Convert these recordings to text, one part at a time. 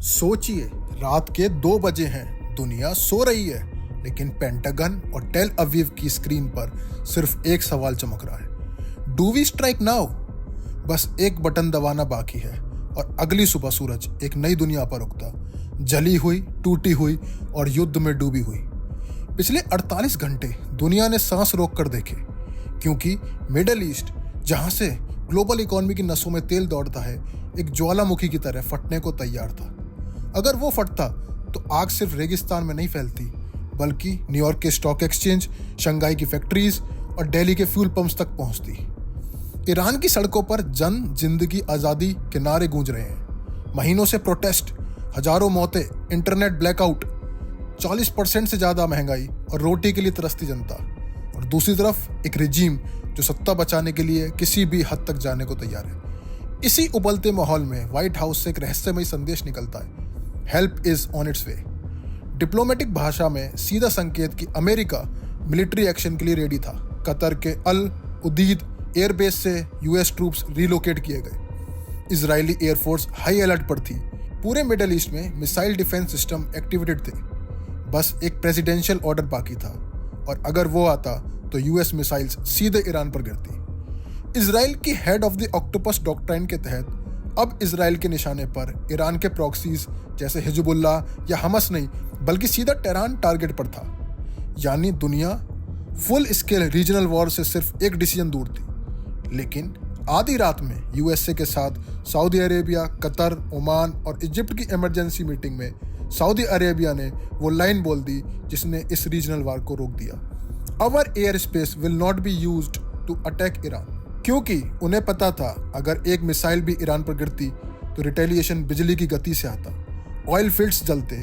सोचिए, रात के 2 बजे हैं, दुनिया सो रही है, लेकिन पेंटागन और टेल अवीव की स्क्रीन पर सिर्फ एक सवाल चमक रहा है, डू वी स्ट्राइक नाउ? बस एक बटन दबाना बाकी है और अगली सुबह सूरज एक नई दुनिया पर उगता, जली हुई, टूटी हुई और युद्ध में डूबी हुई। पिछले 48 घंटे दुनिया ने सांस रोक कर देखे, क्योंकि मिडल ईस्ट, जहां से ग्लोबल इकोनॉमी की नसों में तेल दौड़ता है, एक ज्वालामुखी की तरह फटने को तैयार था। अगर वो फटता तो आग सिर्फ रेगिस्तान में नहीं फैलती, बल्कि न्यूयॉर्क के स्टॉक एक्सचेंज, शंघाई की फैक्ट्रीज और दिल्ली के फ्यूल पंप्स तक पहुंचती। ईरान की सड़कों पर जन जिंदगी आज़ादी के नारे गूंज रहे हैं। महीनों से प्रोटेस्ट, हजारों मौतें, इंटरनेट ब्लैकआउट, 40% से ज़्यादा महंगाई और रोटी के लिए तरसती जनता। और दूसरी तरफ एक रिजीम जो सत्ता बचाने के लिए किसी भी हद तक जाने को तैयार है। इसी उबलते माहौल में व्हाइट हाउस से एक रहस्यमयी संदेश निकलता है, help is on it's way. Diplomatic भाषा में सीधा संकेत कि अमेरिका मिलिट्री एक्शन के लिए रेडी था। कतर के अल उदीद एयरबेस से यूएस ट्रूप्स रिलोकेट किए गए। इजरायली एयरफोर्स हाई अलर्ट पर थी। पूरे मिडल ईस्ट में मिसाइल डिफेंस सिस्टम एक्टिवेटेड थे। बस एक प्रेसिडेंशियल ऑर्डर बाकी था, और अगर वो आता तो यूएस मिसाइल्स सीधे ईरान पर गिरती। इजराइल की head of the octopus doctrine के तहत अब इजराइल के निशाने पर ईरान के प्रॉक्सीज जैसे हिजबुल्लाह या हमस नहीं, बल्कि सीधा टेहरान टारगेट पर था। यानी दुनिया फुल स्केल रीजनल वॉर से सिर्फ एक डिसीजन दूर थी। लेकिन आधी रात में यूएसए के साथ सऊदी अरेबिया, कतर, ओमान और इजिप्ट की इमरजेंसी मीटिंग में सऊदी अरेबिया ने वो लाइन बोल दी जिसने इस रीजनल वॉर को रोक दिया, our air space will not be used to attack Iran. क्योंकि उन्हें पता था अगर एक मिसाइल भी ईरान पर गिरती तो रिटेलिएशन बिजली की गति से आता, ऑयल फील्ड्स जलते,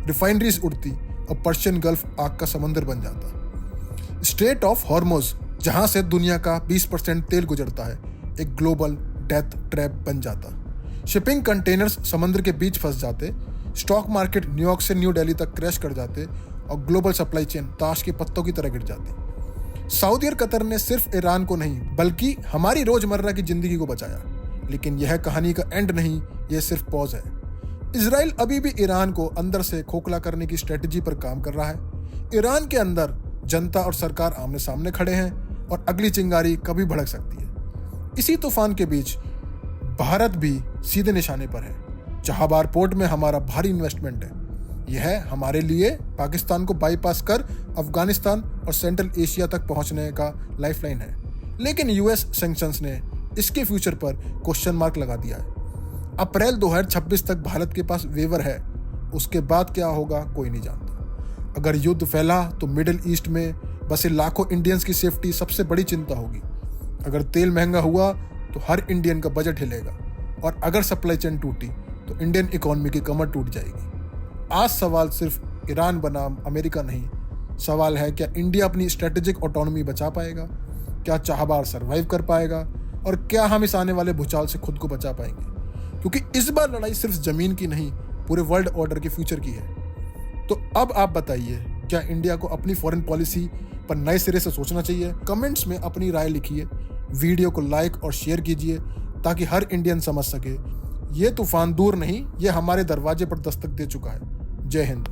रिफाइनरीज उड़ती और पर्शियन गल्फ आग का समंदर बन जाता। स्ट्रेट ऑफ हॉर्मुज़, जहां से दुनिया का 20% तेल गुजरता है, एक ग्लोबल डेथ ट्रैप बन जाता। शिपिंग कंटेनर्स समंदर के बीच फंस जाते, स्टॉक मार्केट न्यूयॉर्क से न्यू दिल्ली तक क्रैश कर जाते और ग्लोबल सप्लाई चेन ताश के पत्तों की तरह गिर जाती। सऊदी और कतर ने सिर्फ ईरान को नहीं, बल्कि हमारी रोजमर्रा की जिंदगी को बचाया। लेकिन यह कहानी का एंड नहीं, यह सिर्फ पॉज है। इजराइल अभी भी ईरान को अंदर से खोखला करने की स्ट्रेटजी पर काम कर रहा है। ईरान के अंदर जनता और सरकार आमने सामने खड़े हैं और अगली चिंगारी कभी भड़क सकती है। इसी तूफान के बीच भारत भी सीधे निशाने पर है। चाबहार पोर्ट में हमारा भारी इन्वेस्टमेंट है। यह हमारे लिए पाकिस्तान को बाईपास कर अफगानिस्तान और सेंट्रल एशिया तक पहुंचने का लाइफलाइन है। लेकिन यूएस सैंक्शंस ने इसके फ्यूचर पर क्वेश्चन मार्क लगा दिया है। अप्रैल 2026 तक भारत के पास वेवर है, उसके बाद क्या होगा कोई नहीं जानता। अगर युद्ध फैला तो मिडिल ईस्ट में बसे लाखों इंडियंस की सेफ्टी सबसे बड़ी चिंता होगी। अगर तेल महंगा हुआ तो हर इंडियन का बजट हिलेगा, और अगर सप्लाई चेन टूटी तो इंडियन इकोनॉमी की कमर टूट जाएगी। आज सवाल सिर्फ ईरान बनाम अमेरिका नहीं, सवाल है क्या इंडिया अपनी स्ट्रेटेजिक ऑटोनॉमी बचा पाएगा, क्या चाबहार सर्वाइव कर पाएगा, और क्या हम इस आने वाले भूचाल से खुद को बचा पाएंगे। क्योंकि इस बार लड़ाई सिर्फ जमीन की नहीं, पूरे वर्ल्ड ऑर्डर के फ्यूचर की है। तो अब आप बताइए, क्या इंडिया को अपनी फॉरेन पॉलिसी पर नए सिरे से सोचना चाहिए? कमेंट्स में अपनी राय लिखिए, वीडियो को लाइक और शेयर कीजिए ताकि हर इंडियन समझ सके ये तूफान दूर नहीं, ये हमारे दरवाजे पर दस्तक दे चुका है। जय हिंद।